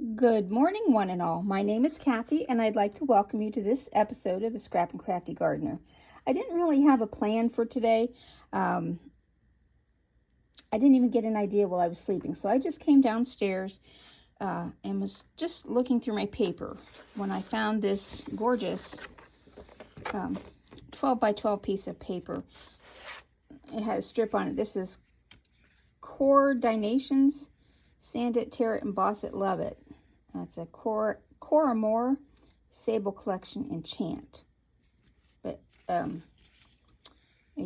Good morning, one and all. My name is Kathy, and I'd like to welcome you to this episode of the Scrap and Crafty Gardener. I didn't really have a plan for today. I didn't even get an idea while I was sleeping, so I just came downstairs and was just looking through my paper when I found this gorgeous 12 by 12 piece of paper. It had a strip on it. This is Core Donations. Sand it, tear it, emboss it, love it. That's a Core Amour Sable Collection Enchant. But I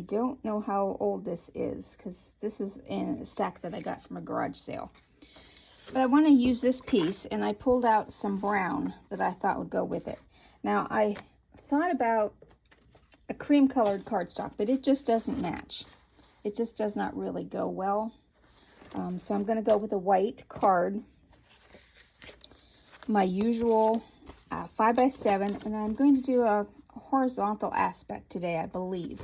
don't know how old this is because this is in a stack that I got from a garage sale. But I want to use this piece, and I pulled out some brown that I thought would go with it. Now, I thought about a cream colored cardstock, but it just doesn't match. It just does not really go well. So I'm going to go with a white card, my usual 5 by 7, and I'm going to do a horizontal aspect today, I believe.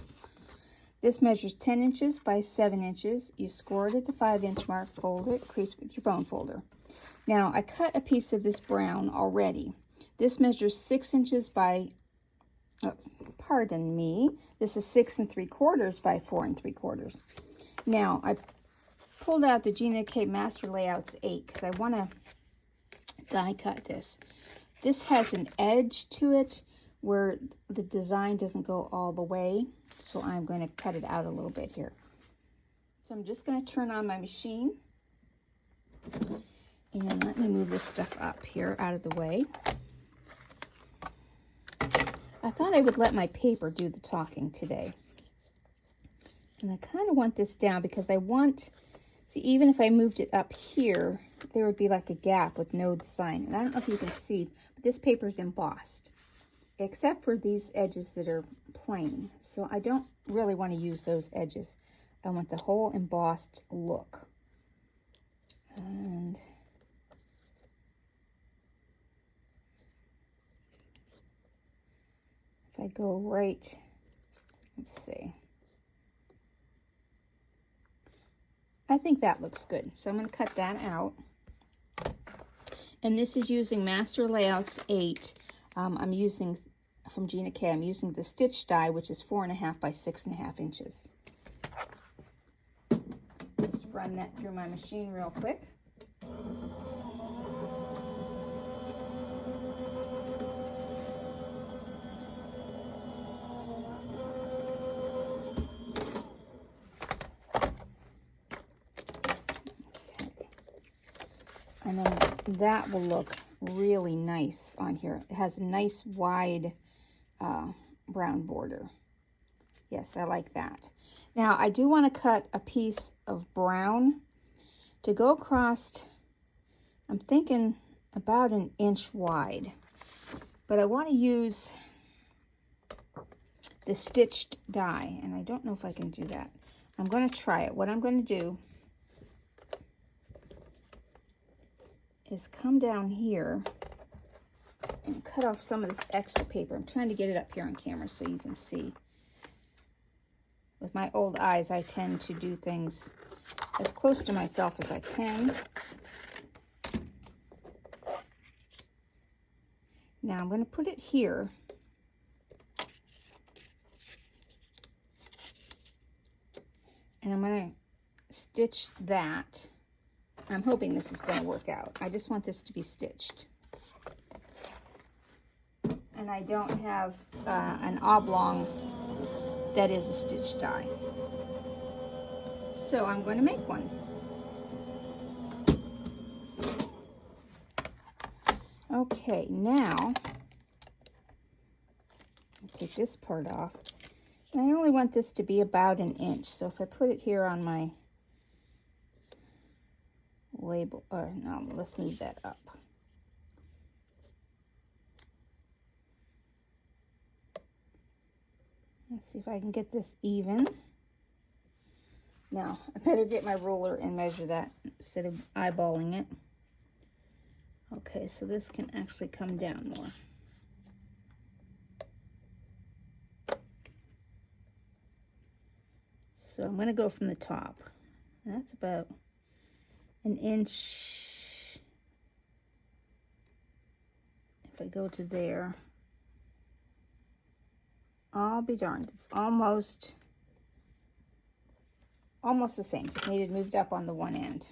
This measures 10 inches by 7 inches. You score it at the 5-inch mark, fold it, crease with your bone folder. Now, I cut a piece of this brown already. This measures 6 inches by, pardon me, this is 6 3/4 by 4 3/4. Now, I pulled out the GinaK Master Layouts 8 because I want to die cut this. This has an edge to it where the design doesn't go all the way, so I'm going to cut it out a little bit here. So I'm just going to turn on my machine, and let me move this stuff up here out of the way. I thought I would let my paper do the talking today, and I kind of want this down because I want, see, even if I moved it up here, there would be like a gap with no design. And I don't know if you can see, but this paper is embossed, except for these edges that are plain. So I don't really want to use those edges. I want the whole embossed look. And if I go right, let's see. I think that looks good. So I'm going to cut that out. And this is using Master Layouts 8. I'm using, from GinaK, I'm using the stitch die, which is 4.5 by 6.5 inches. Just run that through my machine real quick. And then that will look really nice on here. It has a nice wide brown border. Yes, I like that. Now, I do want to cut a piece of brown to go across, I'm thinking about 1 inch wide. But I want to use the stitched die, and I don't know if I can do that. I'm going to try it. What I'm going to do is come down here and cut off some of this extra paper. I'm trying to get it up here on camera so you can see. With my old eyes, I tend to do things as close to myself as I can. Now I'm going to put it here. And I'm going to stitch that. I'm hoping this is going to work out. I just want this to be stitched. And I don't have an oblong that is a stitch die. So I'm going to make one. Okay, now I'll take this part off. And I only want this to be about 1 inch. So if I put it here on my label, or no, let's move that up. Let's see if I can get this even. Now, I better get my ruler and measure that instead of eyeballing it. Okay, so this can actually come down more. So I'm going to go from the top. That's about 1 inch if I go to there, I'll be darned, it's almost the same, just needed moved up on the one end.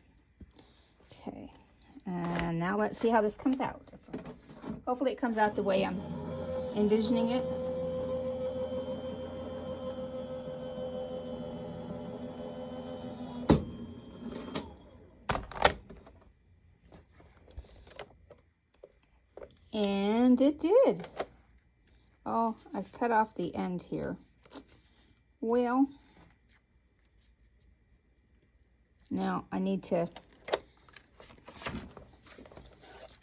Okay, and now let's see how this comes out. Hopefully it comes out the way I'm envisioning it. And it did. Oh, I cut off the end here. Well, now I need to,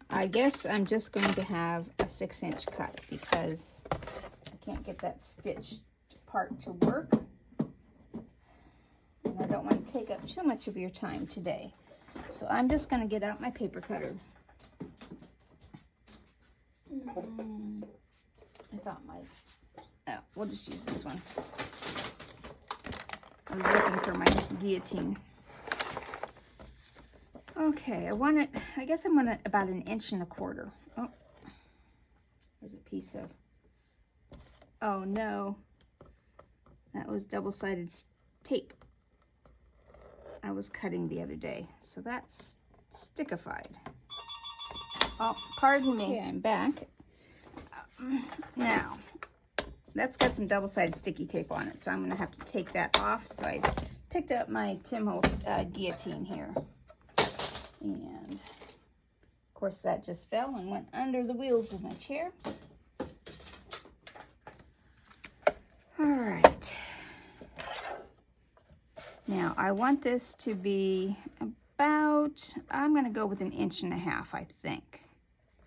I guess I'm just going to have a 6-inch cut because I can't get that stitch part to work. And I don't want to take up too much of your time today. So I'm just going to get out my paper cutter. I thought we'll just use this one. I was looking for my guillotine. Okay, I guess I'm gonna about 1.25 inches. Oh, there's a piece of, oh no, that was double-sided tape I was cutting the other day. So that's stickified. Oh, pardon me. Okay, I'm back. Now, that's got some double-sided sticky tape on it, so I'm going to have to take that off. So I picked up my Tim Holtz guillotine here. And, of course, that just fell and went under the wheels of my chair. All right. Now, I want this to be about, I'm going to go with 1.5 inches, I think.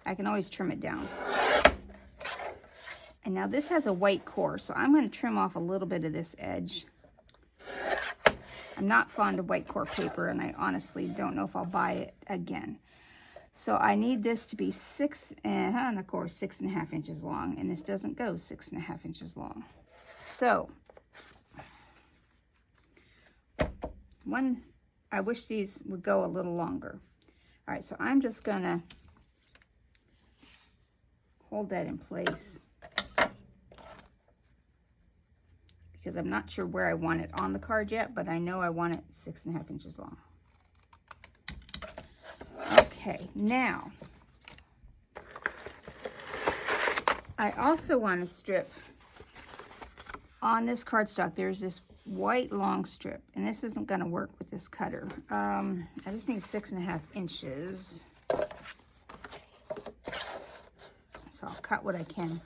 I can always trim it down. And now this has a white core, so I'm going to trim off a little bit of this edge. I'm not fond of white core paper, and I honestly don't know if I'll buy it again. So I need this to be 6.5 inches long, and this doesn't go 6.5 inches long. So, I wish these would go a little longer. All right, so I'm just going to hold that in place, because I'm not sure where I want it on the card yet, but I know I want it 6.5 inches long. Okay, now, I also want to strip on this cardstock. There's this white long strip, and this isn't going to work with this cutter. I just need 6.5 inches. So I'll cut what I can.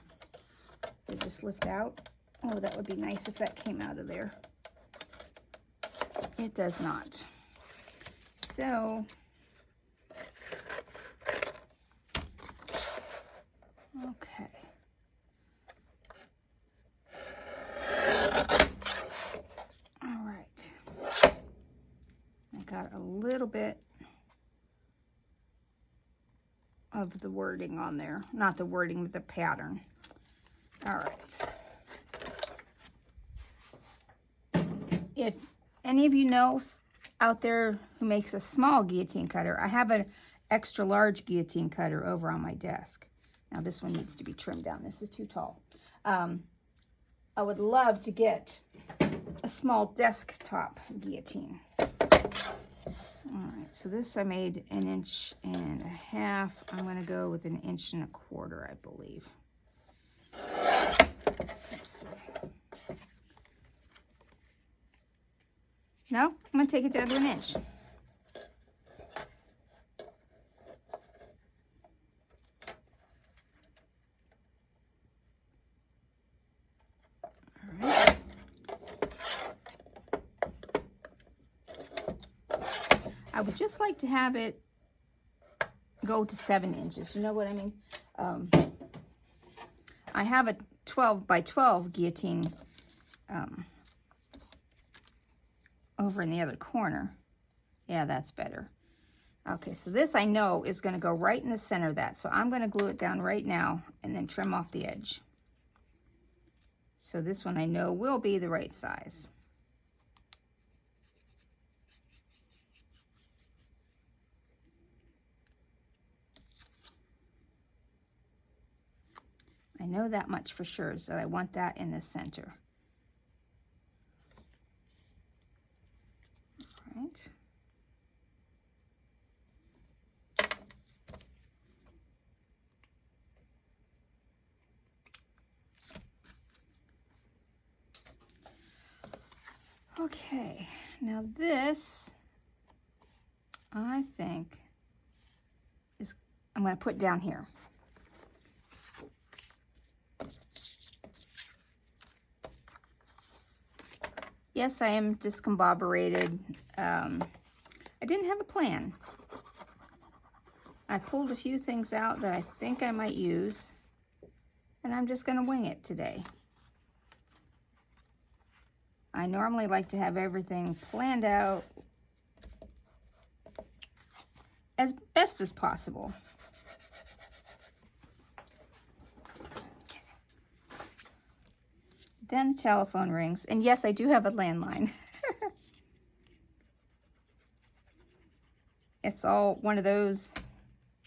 Does this lift out? Oh, that would be nice if that came out of there. It does not. So, okay. All right. I got a little bit of the wording on there. Not the wording, but the pattern. All right. If any of you know out there who makes a small guillotine cutter, I have an extra large guillotine cutter over on my desk. Now this one needs to be trimmed down. This is too tall. I would love to get a small desktop guillotine. All right, so this I made 1.5 inches. I'm going to go with 1.25 inches, I believe. Let's see. No, I'm going to take it down to 1 inch. All right. I would just like to have it go to 7 inches. You know what I mean? I have a 12 by 12 guillotine over in the other corner. Yeah, that's better. Okay, so this I know is going to go right in the center of that. So I'm going to glue it down right now and then trim off the edge. So this one I know will be the right size. I know that much for sure, is that I want that in the center. All right. Okay, now this, I think, is, I'm going to put down here. Yes, I am discombobulated. I didn't have a plan. I pulled a few things out that I think I might use, and I'm just going to wing it today. I normally like to have everything planned out as best as possible. Okay. Then the telephone rings, and yes, I do have a landline. It's all one of those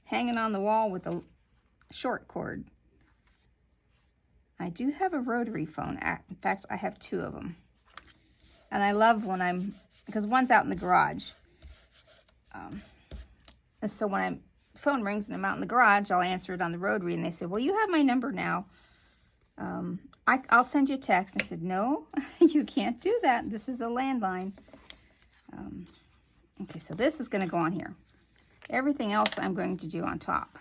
hanging on the wall with a short cord. I do have a rotary phone. In fact, I have 2 of them. And I love when because one's out in the garage. And so when phone rings and I'm out in the garage, I'll answer it on the rotary, and they say, well, you have my number now. I'll send you a text. And I said, no, you can't do that. This is a landline. Okay, so this is going to go on here. Everything else I'm going to do on top.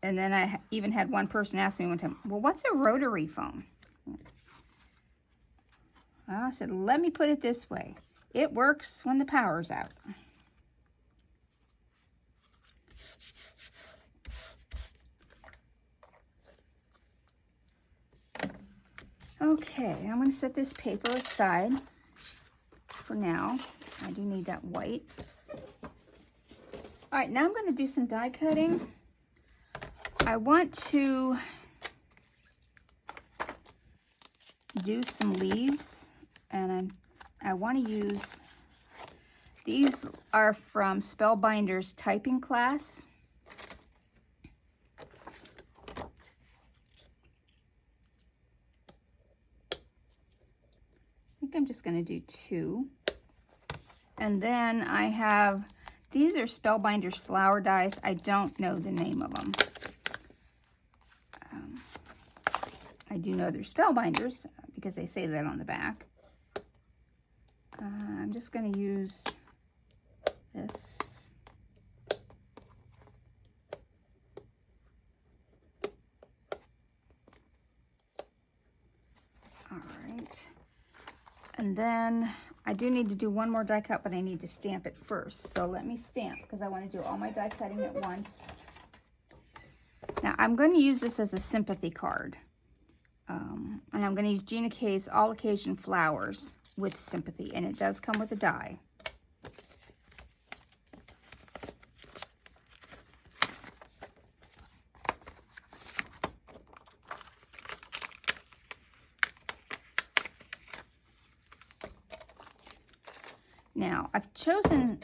And then I even had one person ask me one time, well, what's a rotary phone? I said, let me put it this way. It works when the power's out. Okay, I'm going to set this paper aside for now. I do need that white. All right, now I'm going to do some die cutting. I want to do some leaves, and I want to use, these are from Spellbinders typing class. I think I'm just going to do 2. And then I have, these are Spellbinders flower dies. I don't know the name of them. I do know they're Spellbinders because they say that on the back. I'm just going to use this. All right. And then I do need to do one more die cut, but I need to stamp it first. So let me stamp because I want to do all my die cutting at once. Now I'm going to use this as a sympathy card. And I'm going to use GinaK's All Occasion Flowers with Sympathy, and it does come with a die. Now, I've chosen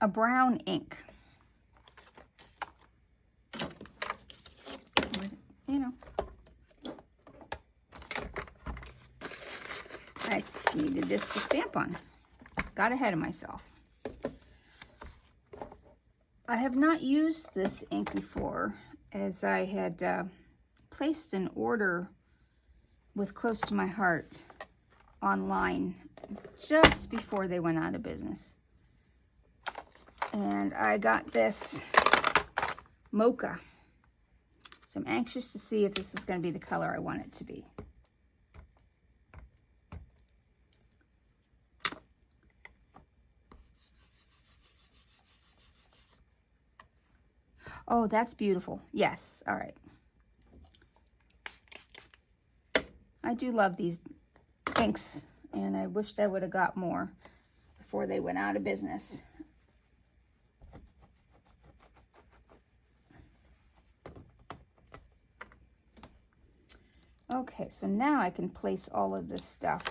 a brown ink. You know, I needed this to stamp on. Got ahead of myself. I have not used this ink before, as I had placed an order with Close to My Heart online just before they went out of business. And I got this Mocha. So I'm anxious to see if this is going to be the color I want it to be. Oh, that's beautiful. Yes. All right. I do love these inks, and I wished I would have got more before they went out of business. Okay, so now I can place all of this stuff.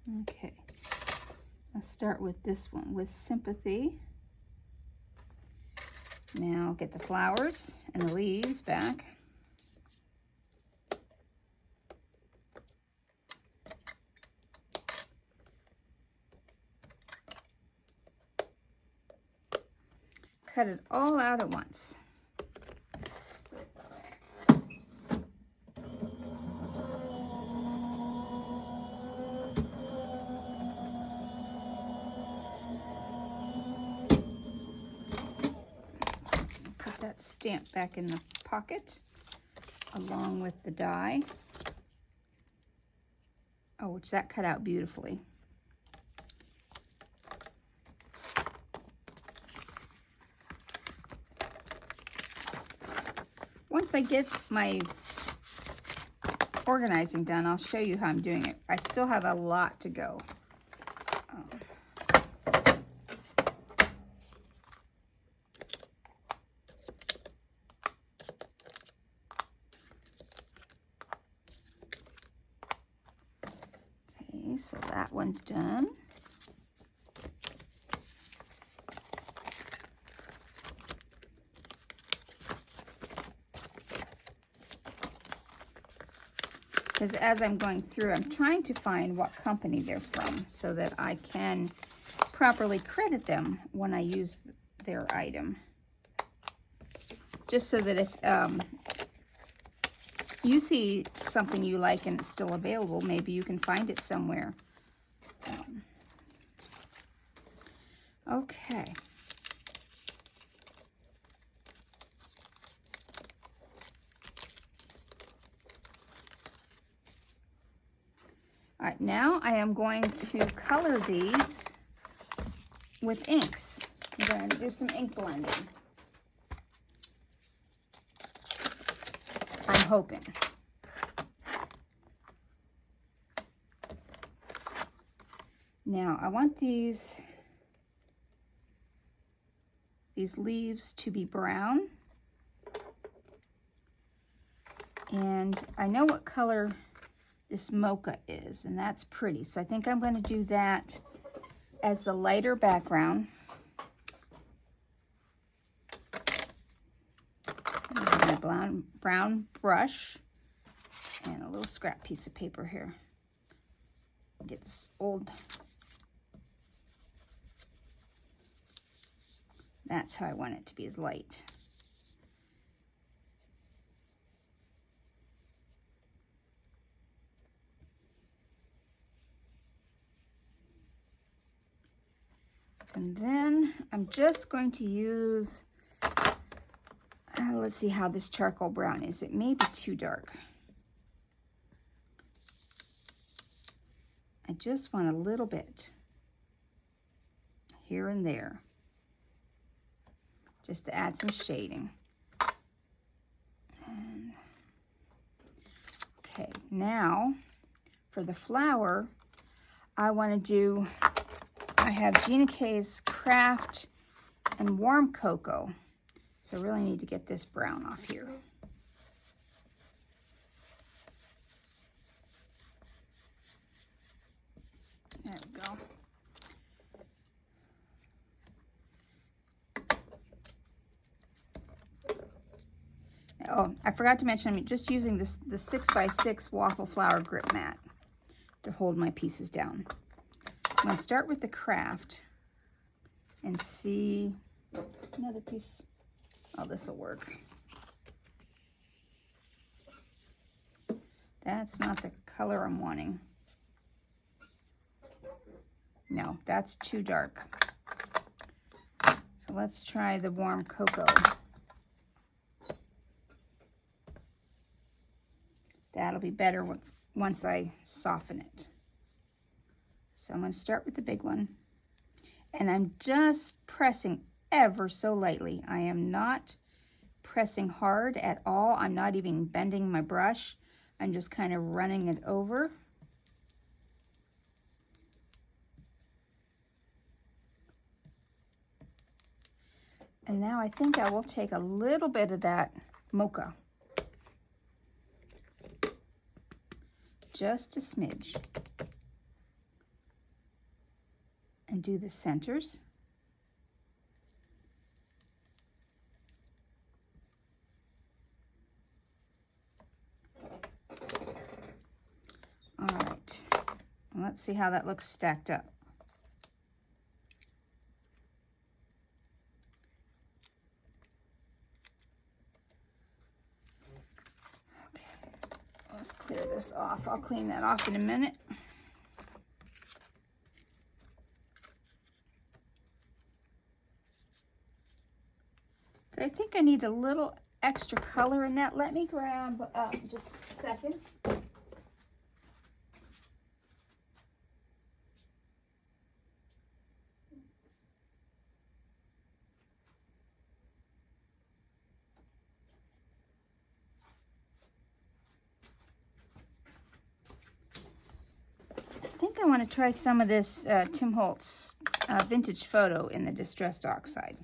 Okay, let's start with this one, with Sympathy. Now get the flowers and the leaves back. Cut it all out at once. Put that stamp back in the pocket along with the die. Oh, which that cut out beautifully. Once I get my organizing done, I'll show you how I'm doing it. I still have a lot to go. Okay, so that one's done. Because as I'm going through, I'm trying to find what company they're from so that I can properly credit them when I use their item. Just so that if you see something you like and it's still available, maybe you can find it somewhere. Okay. All right, now I am going to color these with inks. I'm going to do some ink blending. I'm hoping. Now, I want these leaves to be brown. And I know what color this Mocha is, and that's pretty. So I think I'm going to do that as the lighter background. And my brown brush and a little scrap piece of paper here. Get this old. That's how I want it to be, as light. And then I'm just going to use, let's see how this charcoal brown is. It may be too dark. I just want a little bit here and there, just to add some shading. And, okay, now for the flower, I want to do, I have GinaK's Kraft and Warm Cocoa. So I really need to get this brown off here. There we go. Oh, I forgot to mention, I'm just using the 6x6 waffle flower grip mat to hold my pieces down. I'm going to start with the Kraft and see another piece. Oh, this will work. That's not the color I'm wanting. No, that's too dark. So let's try the Warm Cocoa. That'll be better once I soften it. So I'm going to start with the big one. And I'm just pressing ever so lightly. I am not pressing hard at all. I'm not even bending my brush. I'm just kind of running it over. And now I think I will take a little bit of that Mocha. Just a smidge. and do the centers. All right, let's see how that looks stacked up. Okay, let's clear this off. I'll clean that off in a minute. But I think I need a little extra color in that. Let me grab just a second. I think I want to try some of this Tim Holtz Vintage Photo in the Distressed Oxide.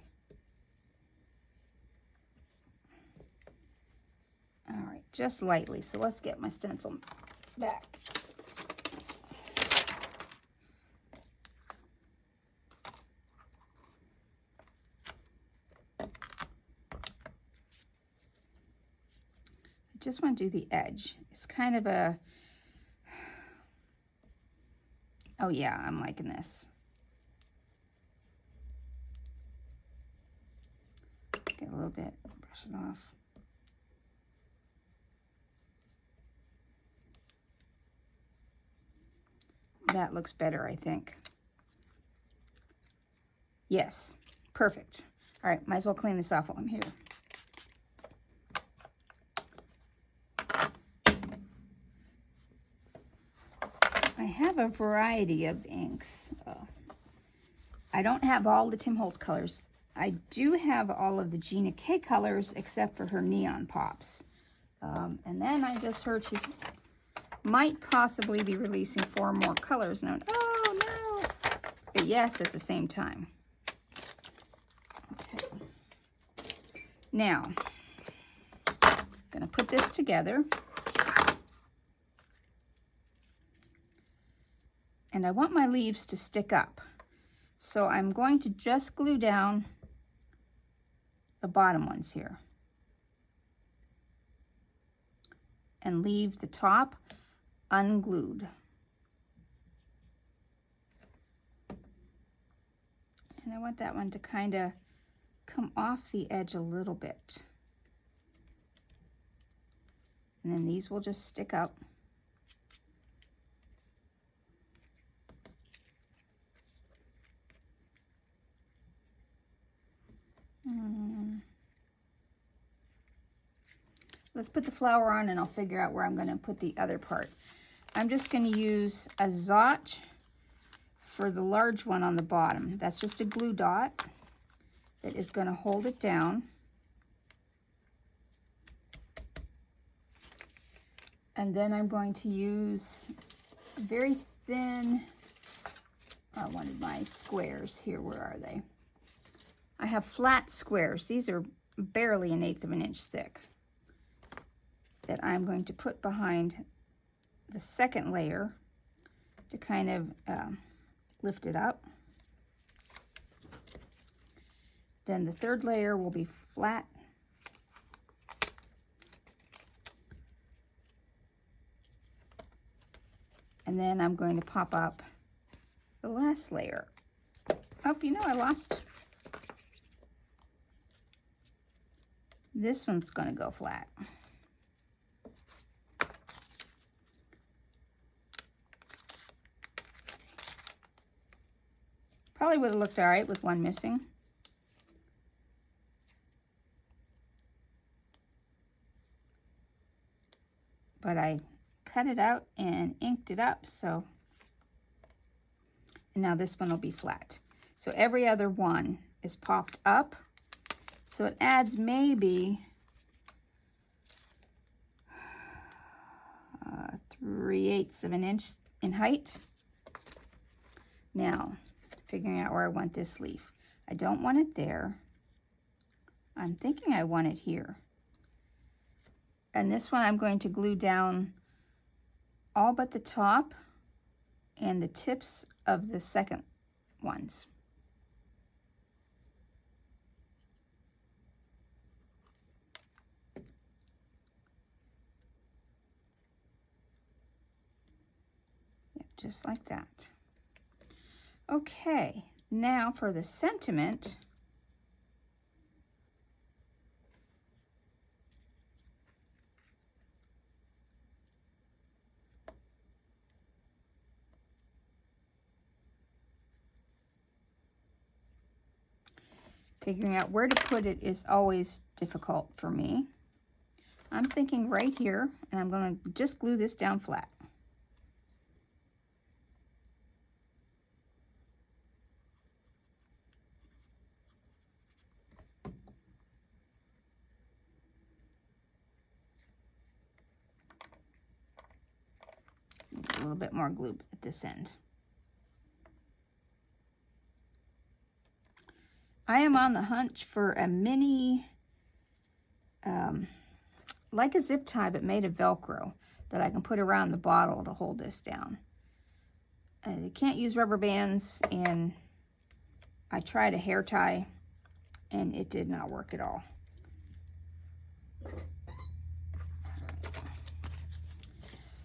All right, just lightly. So let's get my stencil back. I just want to do the edge. It's kind of a, oh yeah, I'm liking this. Get a little bit, brush it off. That looks better, I think. Yes, perfect. All right, might as well clean this off while I'm here. I have a variety of inks. I don't have all the Tim Holtz colors. I do have all of the GinaK colors except for her neon pops. And then I just heard she's might possibly be releasing 4 more colors. Now, oh no! But yes, at the same time. Okay. Now, I'm gonna put this together. And I want my leaves to stick up. So I'm going to just glue down the bottom ones here. And leave the top unglued. And I want that one to kind of come off the edge a little bit. And then these will just stick up. Let's put the flower on and I'll figure out where I'm going to put the other part. I'm just going to use a Zot for the large one on the bottom. That's just a glue dot that is going to hold it down. And then I'm going to use very thin, I wanted my squares here. Where are they? I have flat squares. These are barely 1/8 of an inch thick that I'm going to put behind the second layer to kind of lift it up. Then the third layer will be flat. And then I'm going to pop up the last layer. Oh, you know, I lost. This one's going to go flat. Probably would have looked all right with one missing. But I cut it out and inked it up, so. And now this one will be flat. So every other one is popped up. So it adds maybe 3/8 of an inch in height. Now, figuring out where I want this leaf. I don't want it there. I'm thinking I want it here. And this one I'm going to glue down all but the top and the tips of the second ones. Yep, just like that. Okay, now for the sentiment. Figuring out where to put it is always difficult for me. I'm thinking right here, and I'm going to just glue this down flat. A little bit more glue at this end. I am on the hunt for a mini, like a zip tie, but made of Velcro that I can put around the bottle to hold this down. You can't use rubber bands, and I tried a hair tie, and it did not work at all.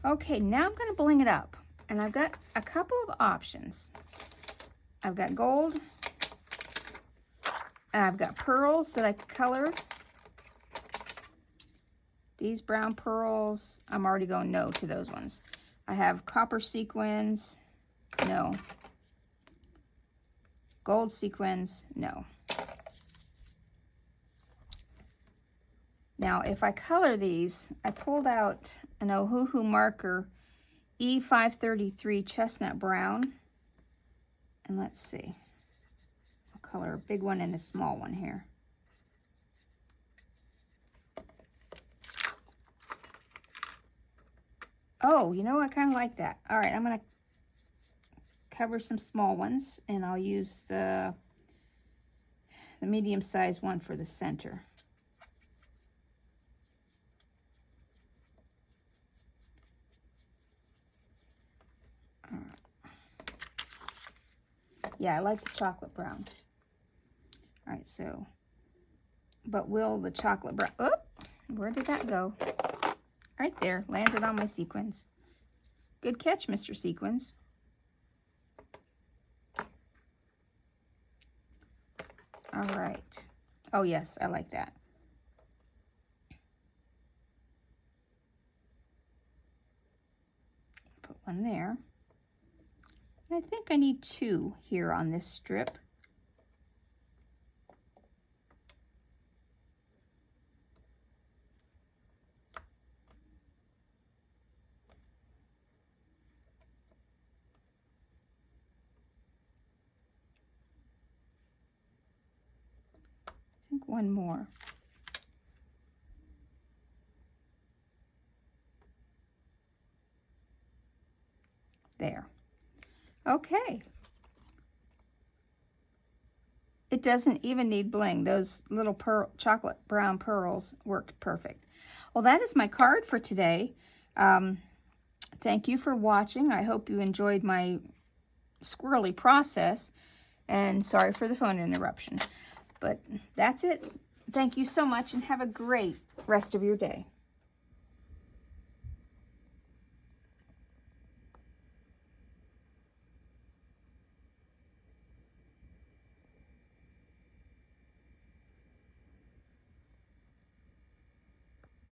Okay, now I'm going to bling it up, and I've got a couple of options. I've got gold, and I've got pearls that I colored. These brown pearls, I'm already going no to those ones. I have copper sequins, no. Gold sequins, no. Now, if I color these, I pulled out an Ohuhu marker E533 Chestnut Brown. And let's see. I'll color a big one and a small one here. Oh, you know, I kind of like that. All right, I'm going to cover some small ones, and I'll use the medium-sized one for the center. Yeah, I like the chocolate brown. All right, so, but will the chocolate brown, oh, where did that go? Right there, landed on my sequins. Good catch, Mr. Sequins. All right. Oh, yes, I like that. Put one there. And I think I need two here on this strip. I think one more. There. Okay. It doesn't even need bling. Those little chocolate brown pearls worked perfect. Well, that is my card for today. Thank you for watching. I hope you enjoyed my squirrely process. And sorry for the phone interruption. But that's it. Thank you so much, and have a great rest of your day.